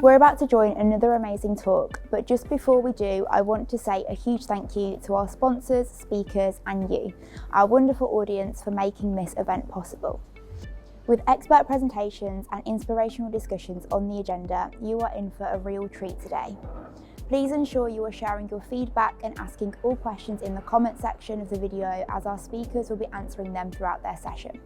We're about to join another amazing talk, but just before we do, I want to say a huge thank you to our sponsors, speakers, and you, our wonderful audience, for making this event possible. With expert presentations and inspirational discussions on the agenda, you are in for a real treat today. Please ensure you are sharing your feedback and asking all questions in the comment section of the video, as our speakers will be answering them throughout their session.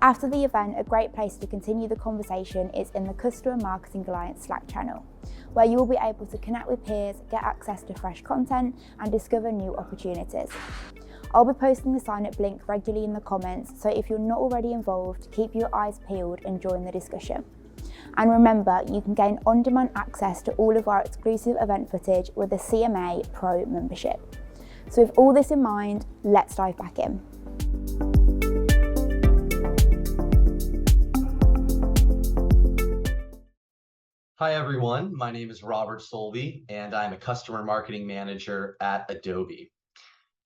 After the event, a great place to continue the conversation is in the Customer Marketing Alliance Slack channel, where you will be able to connect with peers, get access to fresh content, and discover new opportunities. I'll be posting the sign-up link regularly in the comments, so if you're not already involved, keep your eyes peeled and join the discussion. And remember, you can gain on-demand access to all of our exclusive event footage with a CMA Pro membership. So with all this in mind, let's dive back in. Hi everyone, my name is Robert Solby and I'm a customer marketing manager at Adobe.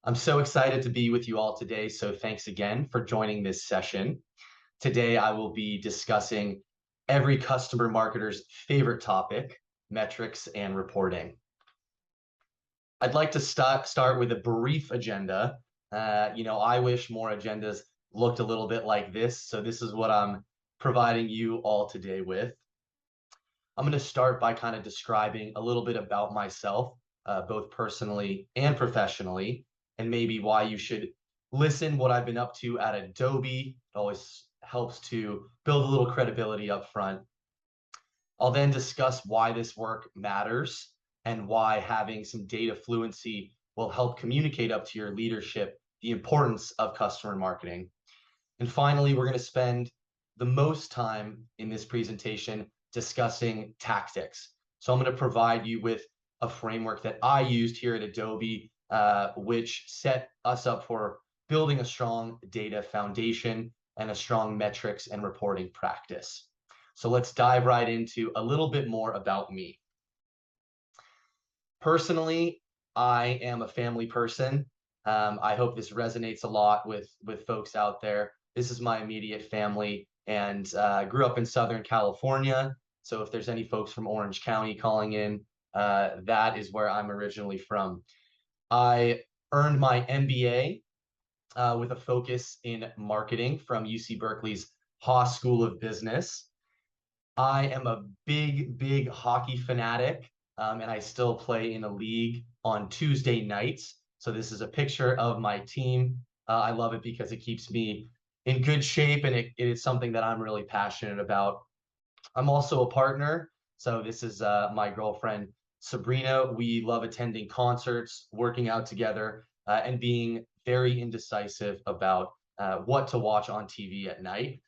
I'm so excited to be with you all today, so thanks again for joining this session. Today I will be discussing every customer marketer's favorite topic, metrics and reporting. I'd like to start with a brief agenda. I wish more agendas looked a little bit like this, so this is what I'm providing you all today with. I'm going to start by kind of describing a little bit about myself, both personally and professionally, and maybe why you should listen what I've been up to at Adobe. It always helps to build a little credibility up front. I'll then discuss why this work matters and why having some data fluency will help communicate up to your leadership the importance of customer marketing. And finally, we're going to spend the most time in this presentation discussing tactics. So I'm going to provide you with a framework that I used here at Adobe, which set us up for building a strong data foundation and a strong metrics and reporting practice. So let's dive right into a little bit more about me. Personally, I am a family person. I hope this resonates a lot with folks out there. This is my immediate family, and grew up in Southern California. So if there's any folks from Orange County calling in, that is where I'm originally from. I earned my MBA with a focus in marketing from UC Berkeley's Haas School of Business. I am a big hockey fanatic, and I still play in a league on Tuesday nights. So this is a picture of my team. I love it because it keeps me in good shape, and it is something that I'm really passionate about. I'm also a partner. So this is my girlfriend, Sabrina. We love attending concerts, working out together, and being very indecisive about what to watch on TV at night.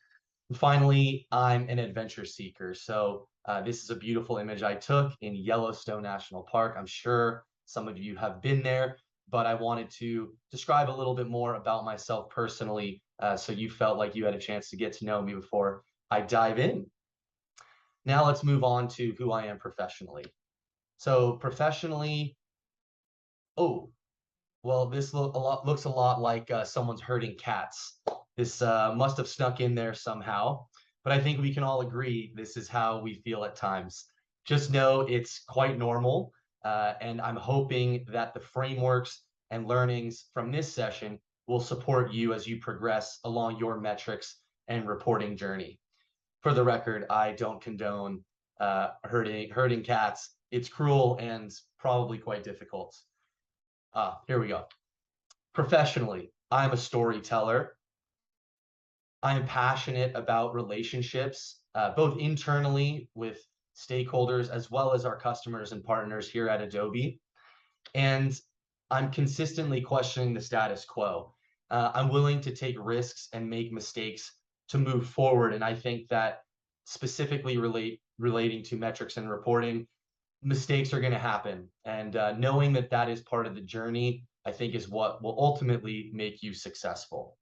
And finally, I'm an adventure seeker. So this is a beautiful image I took in Yellowstone National Park. I'm sure some of you have been there, but I wanted to describe a little bit more about myself personally, so you felt like you had a chance to get to know me before I dive in. Now let's move on to who I am professionally. So professionally, oh, well, this looks a lot like someone's herding cats. This must have snuck in there somehow, but I think we can all agree this is how we feel at times. Just know it's quite normal, and I'm hoping that the frameworks and learnings from this session will support you as you progress along your metrics and reporting journey. For the record, I don't condone herding cats. It's cruel and probably quite difficult. Here we go. Professionally, I'm a storyteller. I am passionate about relationships, both internally with stakeholders as well as our customers and partners here at Adobe. And I'm consistently questioning the status quo. I'm willing to take risks and make mistakes to move forward. And I think that specifically relating to metrics and reporting, mistakes are going to happen. And knowing that that is part of the journey, I think is what will ultimately make you successful.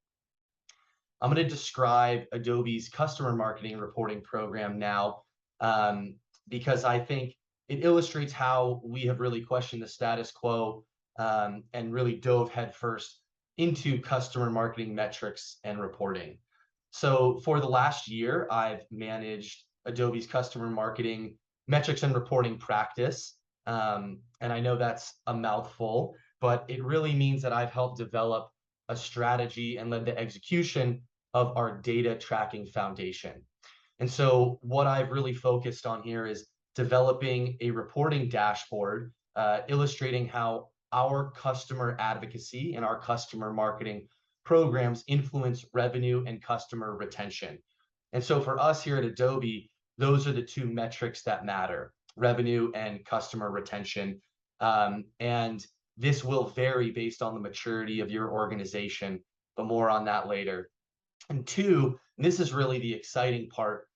I'm going to describe Adobe's customer marketing reporting program now, because I think it illustrates how we have really questioned the status quo, and really dove headfirst into customer marketing metrics and reporting. So for the last year, I've managed Adobe's customer marketing metrics and reporting practice. And I know that's a mouthful, but it really means that I've helped develop a strategy and led the execution of our data tracking foundation. And so what I've really focused on here is developing a reporting dashboard, illustrating how our customer advocacy and our customer marketing programs influence revenue and customer retention. And so for us here at Adobe, those are the two metrics that matter: revenue and customer retention. And this will vary based on the maturity of your organization, but more on that later. And two, this is really the exciting part,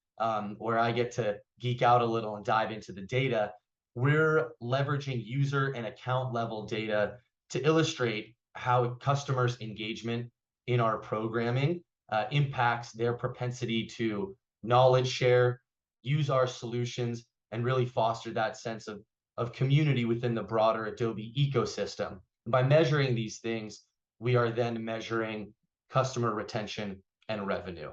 where I get to geek out a little and dive into the data. We're leveraging user and account level data to illustrate how customers' engagement in our programming impacts their propensity to knowledge share, use our solutions, and really foster that sense of community within the broader Adobe ecosystem. By measuring these things, we are then measuring customer retention and revenue.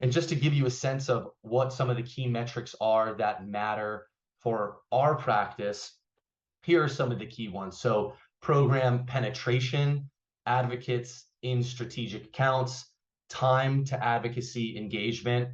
And just to give you a sense of what some of the key metrics are that matter for our practice, here are some of the key ones. So program penetration, advocates in strategic accounts, time to advocacy engagement,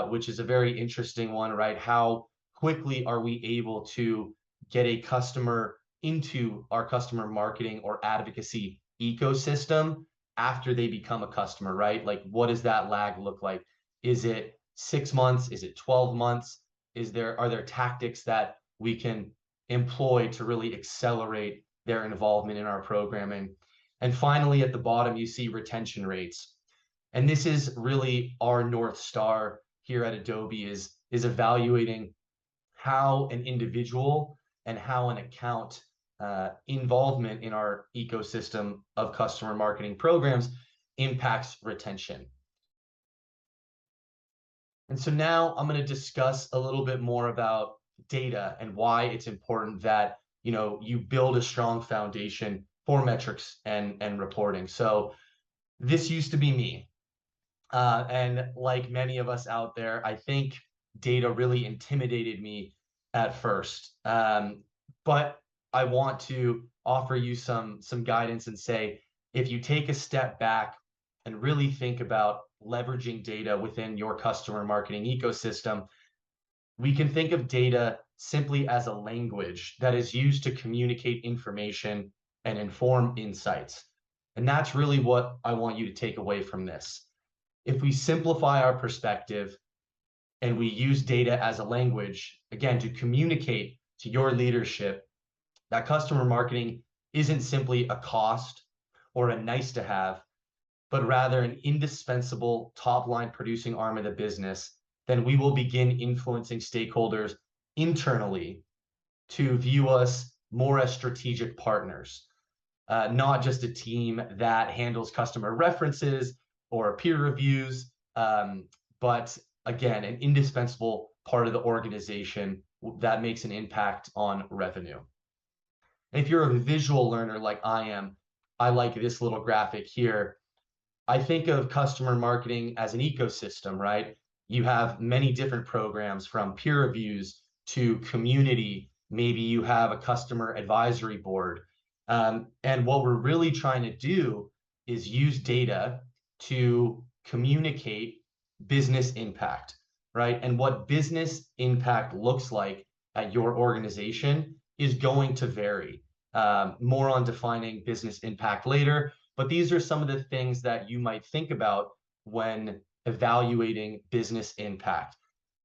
which is a very interesting one, right? How quickly are we able to get a customer into our customer marketing or advocacy ecosystem after they become a customer, right? Like, what does that lag look like? Is it 6 months? Is it 12 months? Are there tactics that we can employ to really accelerate their involvement in our programming? And finally, at the bottom, you see retention rates. And this is really our North Star here at Adobe, is evaluating how an individual and how an account involvement in our ecosystem of customer marketing programs impacts retention. And so now I'm going to discuss a little bit more about data and why it's important that you build a strong foundation for metrics and reporting. So this used to be me. And like many of us out there, I think data really intimidated me at first. But I want to offer you some guidance and say, if you take a step back and really think about leveraging data within your customer marketing ecosystem, we can think of data simply as a language that is used to communicate information and inform insights. And that's really what I want you to take away from this. If we simplify our perspective and we use data as a language, again, to communicate to your leadership that customer marketing isn't simply a cost or a nice to have, but rather an indispensable top-line producing arm of the business, then we will begin influencing stakeholders internally to view us more as strategic partners, not just a team that handles customer references or peer reviews, but again, an indispensable part of the organization that makes an impact on revenue. And if you're a visual learner like I am, I like this little graphic here. I think of customer marketing as an ecosystem, right? You have many different programs, from peer reviews to community. Maybe you have a customer advisory board. And what we're really trying to do is use data to communicate business impact, right? And what business impact looks like at your organization is going to vary. More on defining business impact later, but these are some of the things that you might think about when evaluating business impact.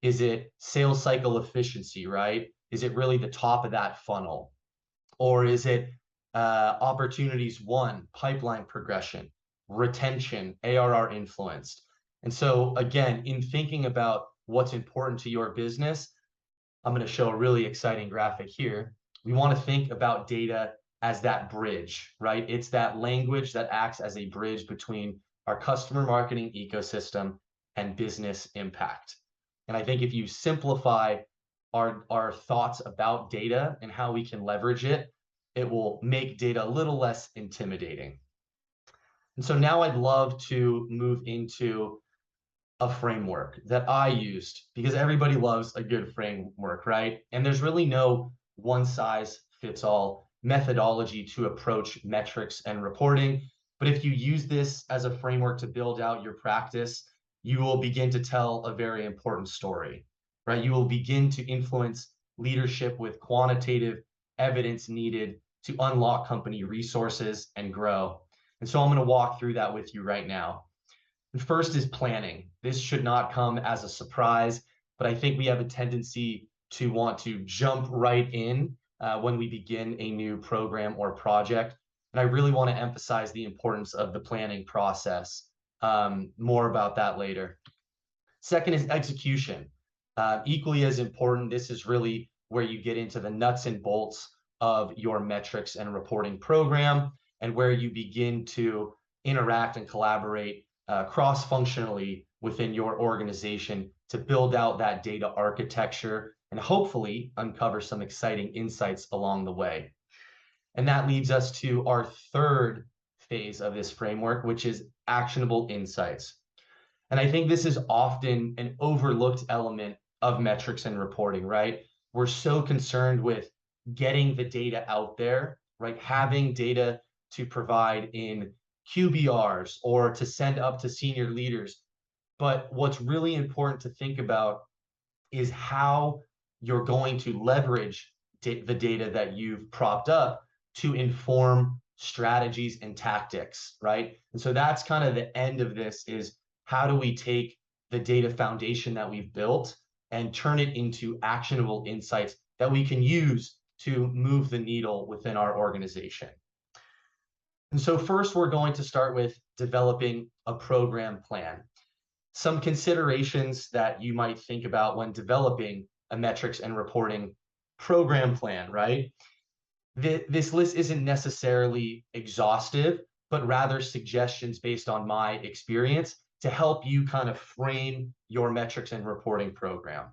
Is it sales cycle efficiency, right? Is it really the top of that funnel? Or is it opportunities won, pipeline progression, retention, ARR influenced? And so again, in thinking about what's important to your business, I'm going to show a really exciting graphic here. We want to think about data as that bridge, right? It's that language that acts as a bridge between our customer marketing ecosystem and business impact. And I think if you simplify our thoughts about data and how we can leverage it, it will make data a little less intimidating. And so now I'd love to move into a framework that I used because everybody loves a good framework, right? And there's really no one size fits all methodology to approach metrics and reporting. But if you use this as a framework to build out your practice, you will begin to tell a very important story, right? You will begin to influence leadership with quantitative evidence needed to unlock company resources and grow. And so I'm going to walk through that with you right now. And first is planning. This should not come as a surprise, but I think we have a tendency to want to jump right in when we begin a new program or project. And I really want to emphasize the importance of the planning process. More about that later. Second is execution. Equally as important, this is really where you get into the nuts and bolts of your metrics and reporting program and where you begin to interact and collaborate cross-functionally within your organization to build out that data architecture and hopefully uncover some exciting insights along the way. And that leads us to our third phase of this framework, which is actionable insights. And I think this is often an overlooked element of metrics and reporting, right? We're so concerned with getting the data out there, right? Having data to provide in QBRs or to send up to senior leaders. But what's really important to think about is how you're going to leverage the data that you've propped up to inform strategies and tactics, right? And so that's kind of the end of this is how do we take the data foundation that we've built and turn it into actionable insights that we can use to move the needle within our organization. And so first, we're going to start with developing a program plan. Some considerations that you might think about when developing a metrics and reporting program plan, right? This list isn't necessarily exhaustive, but rather suggestions based on my experience to help you kind of frame your metrics and reporting program.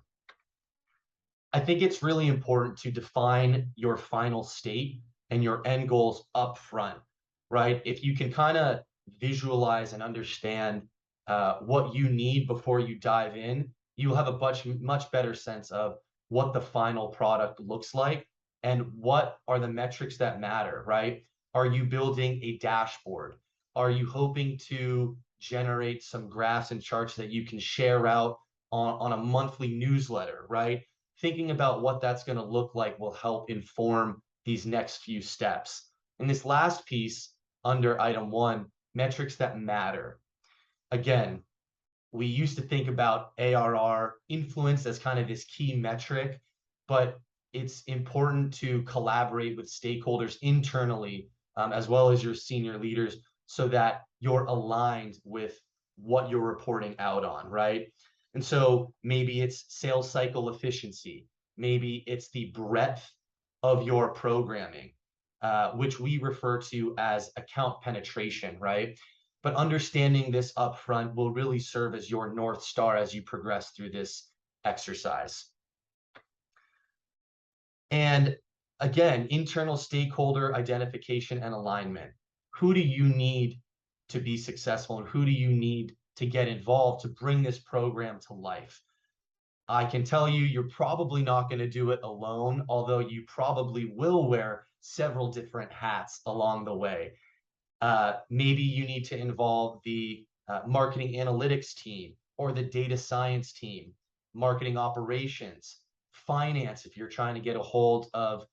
I think it's really important to define your final state and your end goals up front, right? If you can kind of visualize and understand what you need before you dive in, you'll have a much better sense of what the final product looks like and what are the metrics that matter, right? Are you building a dashboard? Are you hoping to generate some graphs and charts that you can share out on a monthly newsletter, right? Thinking about what that's going to look like will help inform these next few steps. And this last piece under item 1, metrics that matter. Again, we used to think about ARR influence as kind of this key metric, but it's important to collaborate with stakeholders internally as well as your senior leaders so that you're aligned with what you're reporting out on, right? And so maybe it's sales cycle efficiency. Maybe it's the breadth of your programming, which we refer to as account penetration, right? But understanding this upfront will really serve as your North Star as you progress through this exercise. And again, internal stakeholder identification and alignment. Who do you need to be successful and who do you need to get involved to bring this program to life? I can tell you, you're probably not going to do it alone, although you probably will wear several different hats along the way. Maybe you need to involve the marketing analytics team or the data science team, marketing operations, finance if you're trying to get a hold of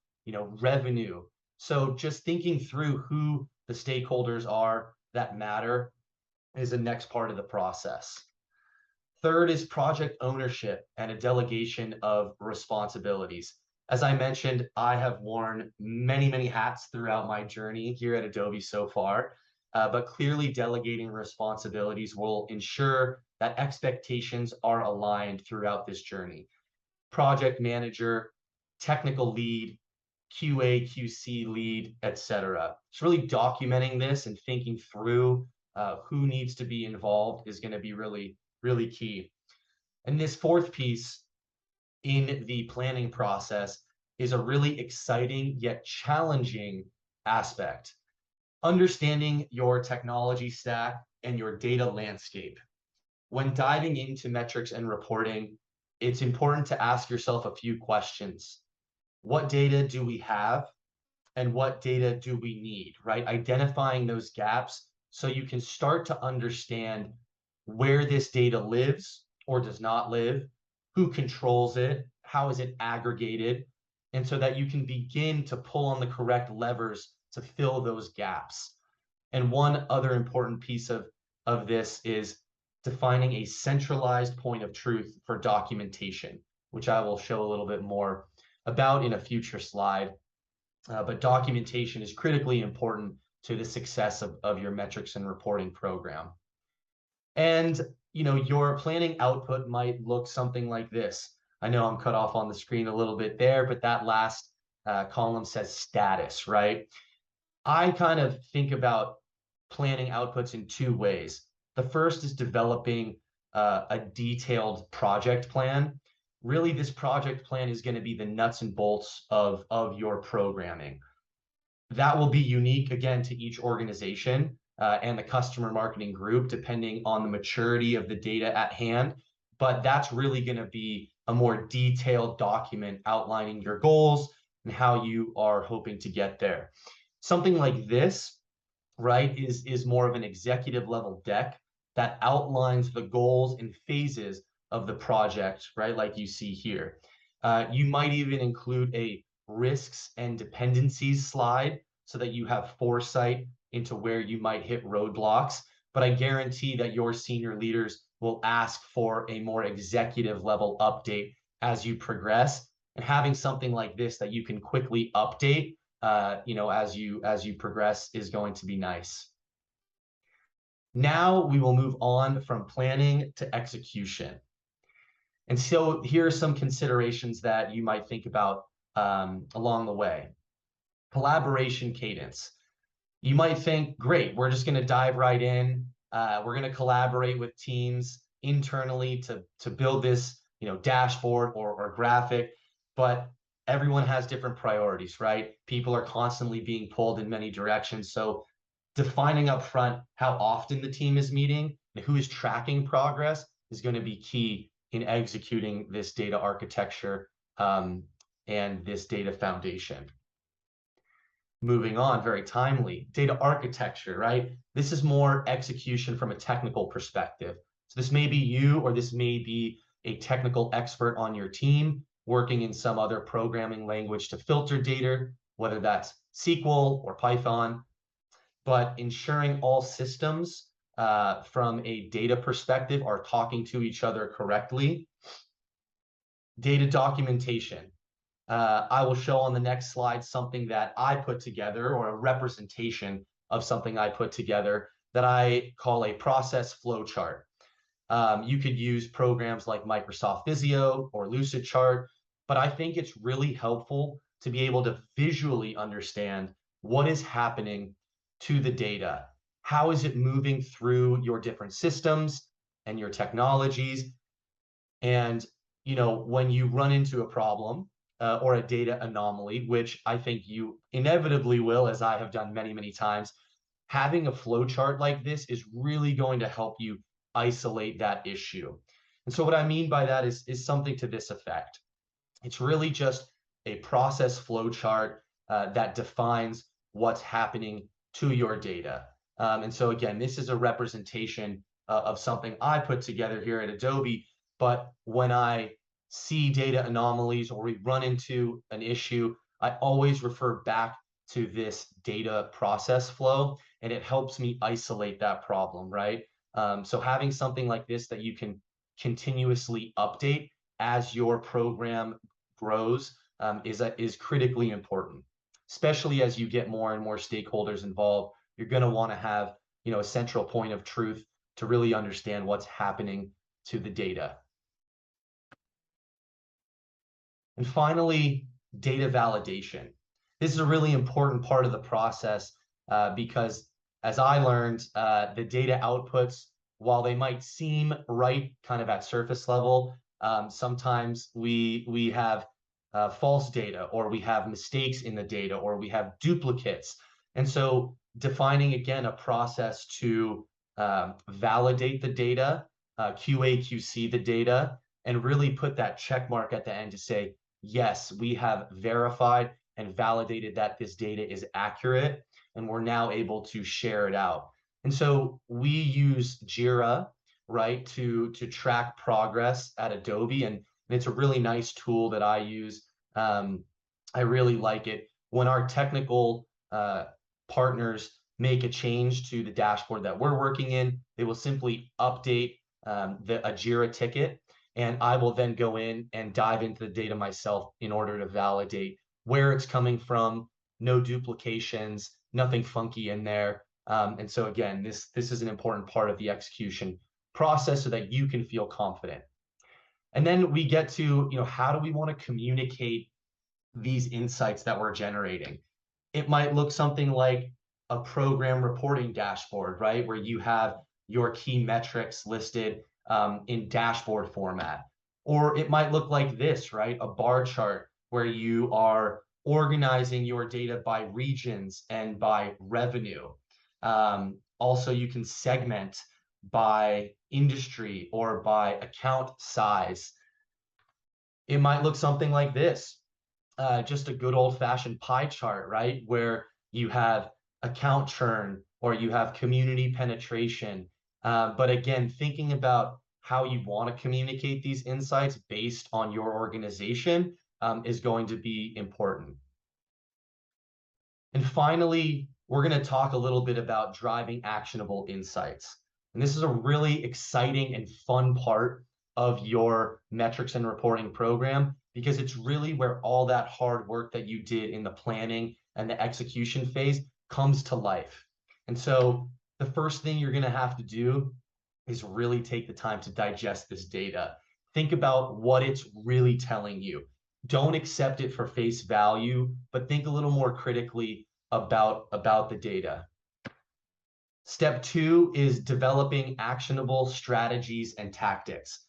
revenue. So just thinking through who the stakeholders are that matter is the next part of the process. Third is project ownership and a delegation of responsibilities. As I mentioned, I have worn many, many hats throughout my journey here at Adobe so far, but clearly delegating responsibilities will ensure that expectations are aligned throughout this journey. Project manager, technical lead, QA, QC lead, etc. It's really documenting this and thinking through who needs to be involved is going to be really, really key. And this fourth piece in the planning process is a really exciting yet challenging aspect. Understanding your technology stack and your data landscape. when diving into metrics and reporting, it's important to ask yourself a few questions. What data do we have? And what data do we need, right? Identifying those gaps so you can start to understand where this data lives or does not live, who controls it, how is it aggregated, and so that you can begin to pull on the correct levers to fill those gaps. And one other important piece of this is defining a centralized point of truth for documentation, which I will show a little bit more about in a future slide. But documentation is critically important to the success of your metrics and reporting program. And your planning output might look something like this. I know I'm cut off on the screen a little bit there, but that last column says status, right? I kind of think about planning outputs in two ways. The first is developing a detailed project plan. Really, this project plan is going to be the nuts and bolts of your programming. That will be unique, again, to each organization and the customer marketing group, depending on the maturity of the data at hand. But that's really going to be a more detailed document outlining your goals and how you are hoping to get there. Something like this, right, is more of an executive level deck that outlines the goals and phases of the project, right, like you see here. You might even include a risks and dependencies slide so that you have foresight into where you might hit roadblocks. But I guarantee that your senior leaders will ask for a more executive level update as you progress. And having something like this that you can quickly update as you progress is going to be nice. Now we will move on from planning to execution. And so here are some considerations that you might think about along the way. Collaboration cadence. You might think, great, we're just going to dive right in. We're going to collaborate with teams internally to build this dashboard or graphic, but everyone has different priorities, right? People are constantly being pulled in many directions. So defining up front how often the team is meeting and who is tracking progress is going to be key in executing this data architecture and this data foundation. Moving on, very timely, data architecture, right? This is more execution from a technical perspective. So this may be you, or this may be a technical expert on your team working in some other programming language to filter data, whether that's SQL or Python, but ensuring all systems from a data perspective are talking to each other correctly. Data documentation. I will show on the next slide something that I put together, or a representation of something I put together that I call a process flow chart. You could use programs like Microsoft Visio or Lucidchart, but I think it's really helpful to be able to visually understand what is happening to the data. How is it moving through your different systems and your technologies? And when you run into a problem or a data anomaly, which I think you inevitably will, as I have done many, many times, having a flow chart like this is really going to help you isolate that issue. And so what I mean by that is something to this effect. It's really just a process flow chart that defines what's happening to your data. And so again, this is a representation of something I put together here at Adobe. But when I see data anomalies or we run into an issue, I always refer back to this data process flow, and it helps me isolate that problem, right? So having something like this that you can continuously update as your program grows is critically important, especially as you get more and more stakeholders involved. You're going to want to have a central point of truth to really understand what's happening to the data. And finally, data validation. This is a really important part of the process because, as I learned, the data outputs, while they might seem right kind of at surface level, sometimes we have false data, or we have mistakes in the data, or we have duplicates. And so defining, again, a process to validate the data QA, QC the data, and really put that check mark at the end to say, yes, we have verified and validated that this data is accurate, and we're now able to share it out. And so we use Jira, right, to track progress at Adobe, and it's a really nice tool that I use. I really like it. When our technical partners make a change to the dashboard that we're working in, they will simply update a Jira ticket, and I will then go in and dive into the data myself in order to validate where it's coming from, no duplications, nothing funky in there. And so again, this is an important part of the execution process so that you can feel confident. And then we get to, how do we want to communicate these insights that we're generating? It might look something like a program reporting dashboard, right? Where you have your key metrics listed in dashboard format. Or it might look like this, right? A bar chart where you are organizing your data by regions and by revenue. Also, you can segment by industry or by account size. It might look something like this, just a good old-fashioned pie chart, right? Where you have account churn or you have community penetration. But again, thinking about how you want to communicate these insights based on your organization is going to be important. And finally, we're going to talk a little bit about driving actionable insights. And this is a really exciting and fun part of your metrics and reporting program, because it's really where all that hard work that you did in the planning and the execution phase comes to life. And so the first thing you're going to have to do is really take the time to digest this data. Think about what it's really telling you. Don't accept it for face value, but think a little more critically about the data. Step 2 is developing actionable strategies and tactics.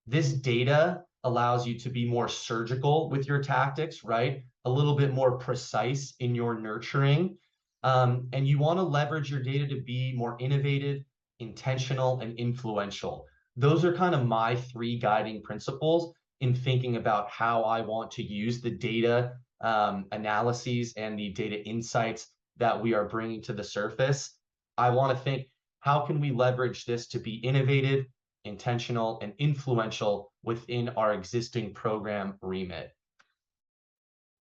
This data allows you to be more surgical with your tactics, right? A little bit more precise in your nurturing. And you want to leverage your data to be more innovative, intentional, and influential. Those are kind of my 3 guiding principles in thinking about how I want to use the data analyses and the data insights that we are bringing to the surface. I want to think, how can we leverage this to be innovative, intentional, and influential within our existing program remit?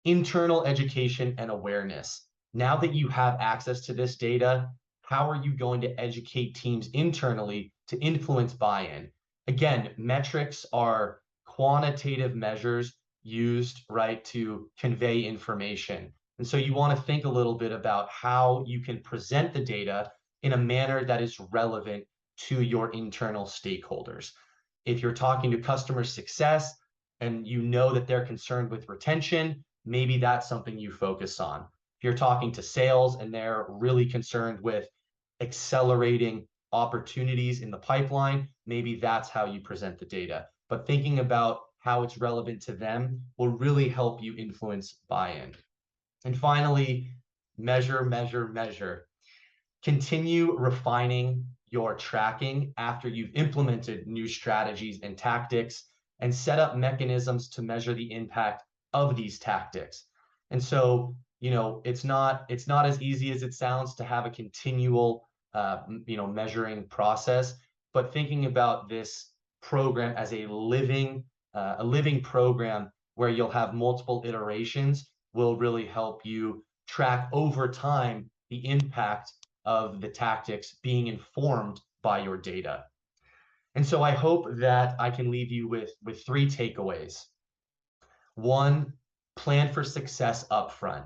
Internal education and awareness. Now that you have access to this data, how are you going to educate teams internally to influence buy-in? Again, metrics are quantitative measures used, right, to convey information. And so you want to think a little bit about how you can present the data in a manner that is relevant to your internal stakeholders. If you're talking to customer success and you know that they're concerned with retention, maybe that's something you focus on. If you're talking to sales and they're really concerned with accelerating opportunities in the pipeline, maybe that's how you present the data. But thinking about how it's relevant to them will really help you influence buy-in. And finally, measure, measure, measure. Continue refining your tracking after you've implemented new strategies and tactics, and set up mechanisms to measure the impact of these tactics. And so, it's not as easy as it sounds to have a continual, measuring process, but thinking about this program as a living program where you'll have multiple iterations will really help you track over time the impact of the tactics being informed by your data. And so I hope that I can leave you with 3 takeaways. 1, plan for success upfront.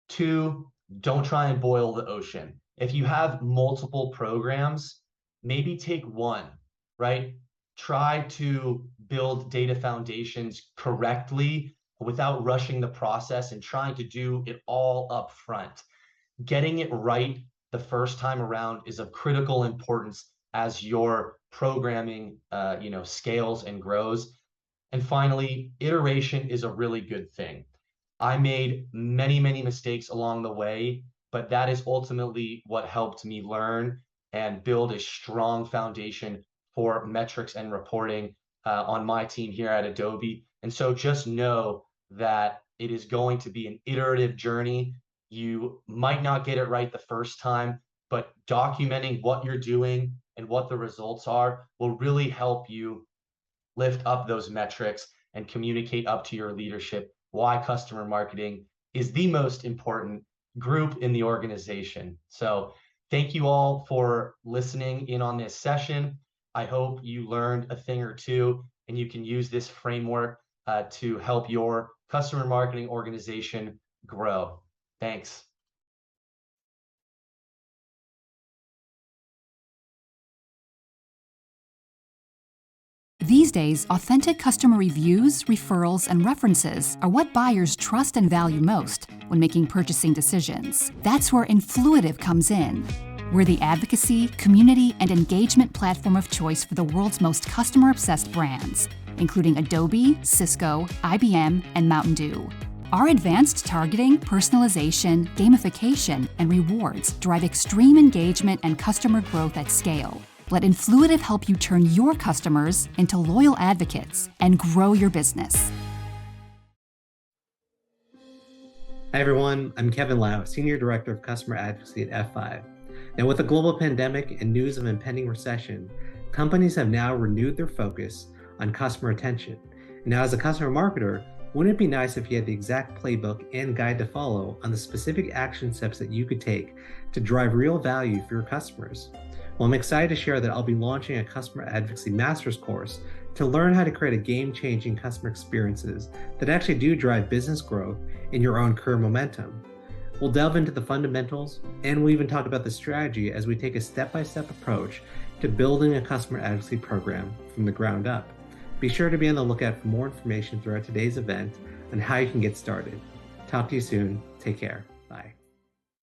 2, don't try and boil the ocean. If you have multiple programs, maybe take one, right? Try to build data foundations correctly without rushing the process and trying to do it all up front. Getting it right the first time around is of critical importance as your programming scales and grows. And finally, iteration is a really good thing. I made many, many mistakes along the way, but that is ultimately what helped me learn and build a strong foundation for metrics and reporting on my team here at Adobe. And so just know that it is going to be an iterative journey. You might not get it right the first time, but documenting what you're doing and what the results are will really help you lift up those metrics and communicate up to your leadership why customer marketing is the most important group in the organization. So thank you all for listening in on this session. I hope you learned a thing or two and you can use this framework to help your customer marketing organization grow. Thanks. These days, authentic customer reviews, referrals, and references are what buyers trust and value most when making purchasing decisions. That's where Influitive comes in. We're the advocacy, community, and engagement platform of choice for the world's most customer-obsessed brands, including Adobe, Cisco, IBM, and Mountain Dew. Our advanced targeting, personalization, gamification, and rewards drive extreme engagement and customer growth at scale. Let Influitive help you turn your customers into loyal advocates and grow your business. Hi everyone, I'm Kevin Lau, Senior Director of Customer Advocacy at F5. Now with the global pandemic and news of impending recession, companies have now renewed their focus on customer attention. Now as a customer marketer, wouldn't it be nice if you had the exact playbook and guide to follow on the specific action steps that you could take to drive real value for your customers? Well, I'm excited to share that I'll be launching a Customer Advocacy Master's course to learn how to create a game-changing customer experiences that actually do drive business growth in your own career momentum. We'll delve into the fundamentals, and we'll even talk about the strategy as we take a step-by-step approach to building a customer advocacy program from the ground up. Be sure to be on the lookout for more information throughout today's event on how you can get started. Talk to you soon. Take care. Bye.